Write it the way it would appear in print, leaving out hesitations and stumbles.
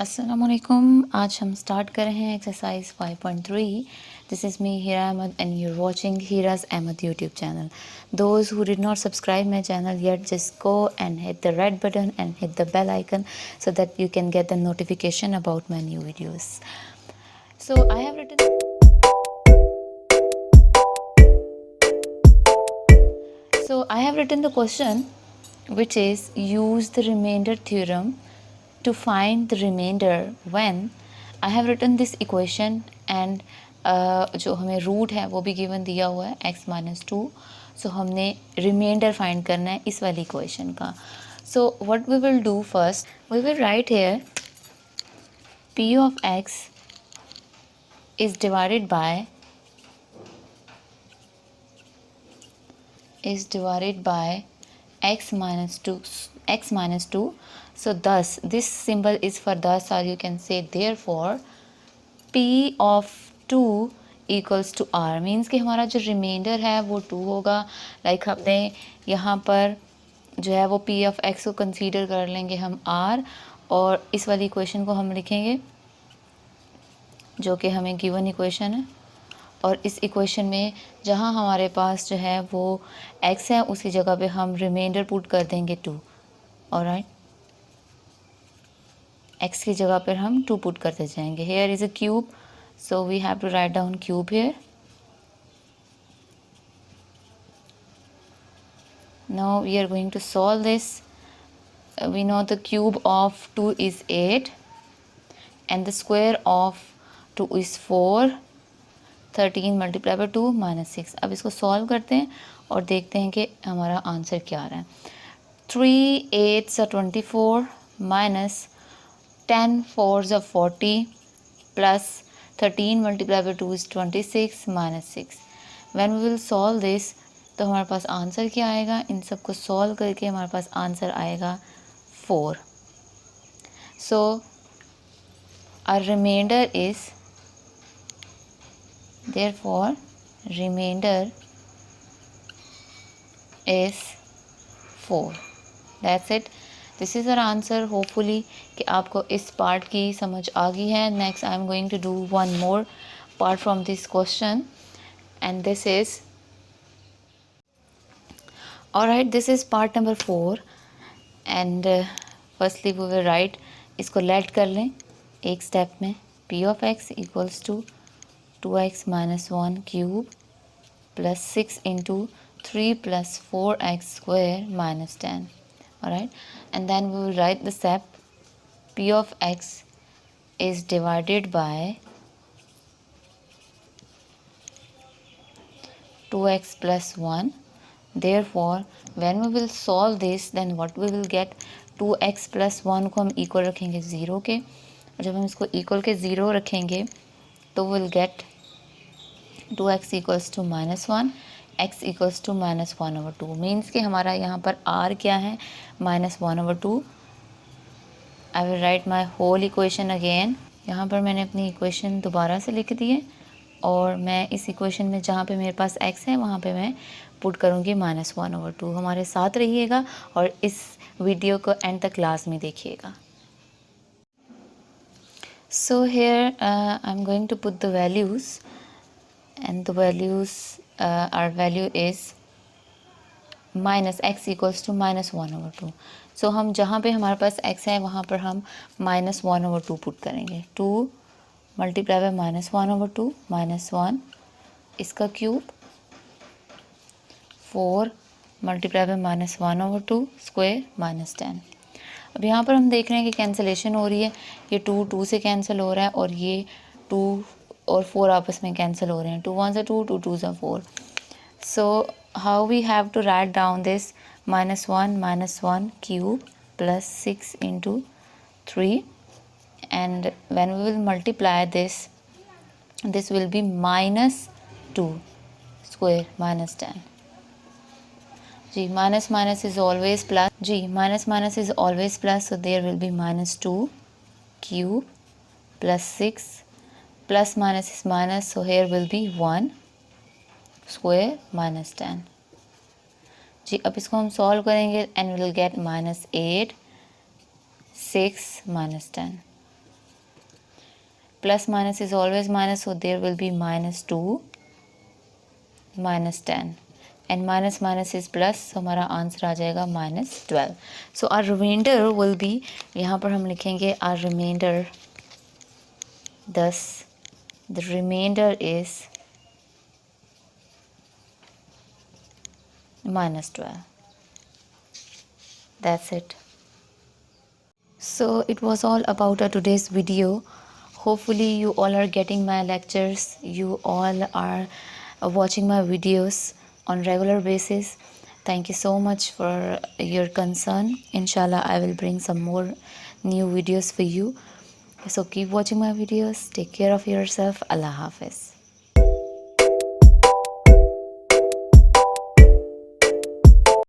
Assalamualaikum. आज हम start कर रहे हैं exercise 5.3. This is me, HIRA AHMAD, and you're watching HIRA's AHMAD YouTube channel. Those who did not subscribe my channel yet, just go and hit the red button and hit the bell icon so that you can get the notification about my new videos. So I have written the question, which is use the remainder theorem to find the remainder when I have written this equation and जो हमें root है वो भी given दिया हुआ है x-2. सो हमने reminder find करना है इस वाली इक्वेशन का. So what we will do first, we will write here p of x is divided by x minus 2. So thus this symbol is for thus, or you can say therefore p of 2 equals to r. Means कि हमारा जो reminder है वो 2 होगा. Like हमने यहाँ पर जो है वो p of x को कंसीडर कर लेंगे हम r, और इस वाली इक्वेशन को हम लिखेंगे जो कि हमें गिवन इक्वेशन है. और इस इक्वेशन में जहाँ हमारे पास जो है वो x है उसी जगह पे हम रिमाइंडर पुट कर देंगे 2. ऑलराइट, x की जगह पर हम 2 पुट करते जाएंगे. Here is a cube, so we have to write down cube here. Now we are going to solve this. We know the cube of 2 is 8 and the square of 2 is 4. 13 multiply by 2 minus 6. अब इसको solve करते हैं और देखते हैं कि हमारा answer क्या आ रहा है. 3 8 24 minus 10 4 40 plus 13 multiply by 2 is 26 minus 6. When we will solve this, तो हमारे पास आंसर क्या आएगा. इन सब को सॉल्व करके हमारे पास आंसर आएगा 4. So our remainder is, therefore remainder is 4. That's it. This is our answer. Hopefully कि आपको इस पार्ट की समझ आ गई है. Next I am going to do one more part from this question, and this is, alright, this is part number 4. and firstly we will write, इसको late कर लें एक स्टेप में. p of x equals to 2x minus 1 cube plus 6 into 3 plus 4x square minus 10. Alright, and then we will write the step p of x is divided by 2x plus 1. Therefore when we will solve this, then what we will get, 2x plus 1 को हम equal रखेंगे 0 के. जब हम इसको equal के 0 रखेंगे तो will get 2x equals to minus 1, x equals to minus 1 over 2. Means कि हमारा यहाँ पर r क्या है, minus 1 over 2. I will write my whole equation again. यहाँ पर मैंने अपनी इक्वेशन दोबारा से लिख दी है, और मैं इस इक्वेशन में जहाँ पे मेरे पास x है वहाँ पे मैं पुट करूँगी minus 1 over 2. हमारे साथ रहिएगा और इस वीडियो को एंड तक क्लास में देखिएगा. So here I'm going to put the values, and the values, our value is minus x equals to minus 1 over 2. So हम जहाँ पे हमारे पास x है वहाँ पर हम minus 1 over 2 पुट करेंगे. 2 multiply by minus 1 over 2 minus 1 इसका cube, 4 multiply by minus 1 over 2 square minus 10. अब यहाँ पर हम देख रहे हैं कि कैंसिलेशन हो रही है. ये 2 2 से कैंसिल हो रहा है, और ये 2 और 4 आपस में कैंसिल हो रहे हैं. 2 1 2, 2 2 4. So how we have to write down this, -1 cube plus 6 into 3, and when we will multiply this, this will be -2 square minus 10. जी, minus minus is always plus. जी, minus minus is always plus, so there will be -2 cube plus 6 plus minus is minus, so here will be 1 square minus 10. जी, अब इसको हम सॉल्व करेंगे and will get -8 6 minus 10. Plus minus is always minus, so there will be minus 2 minus 10 and minus minus is plus, so हमारा answer आ जाएगा minus 12. So our remainder will be, यहाँ पर हम लिखेंगे our remainder, thus the remainder is minus 12. That's it. So it was all about today's video. Hopefully you all are getting my lectures, you all are watching my videos on regular basis. Thank you so much for your concern. Inshallah I will bring some more new videos for you. So keep watching my videos. Take care of yourself. Allah Hafiz.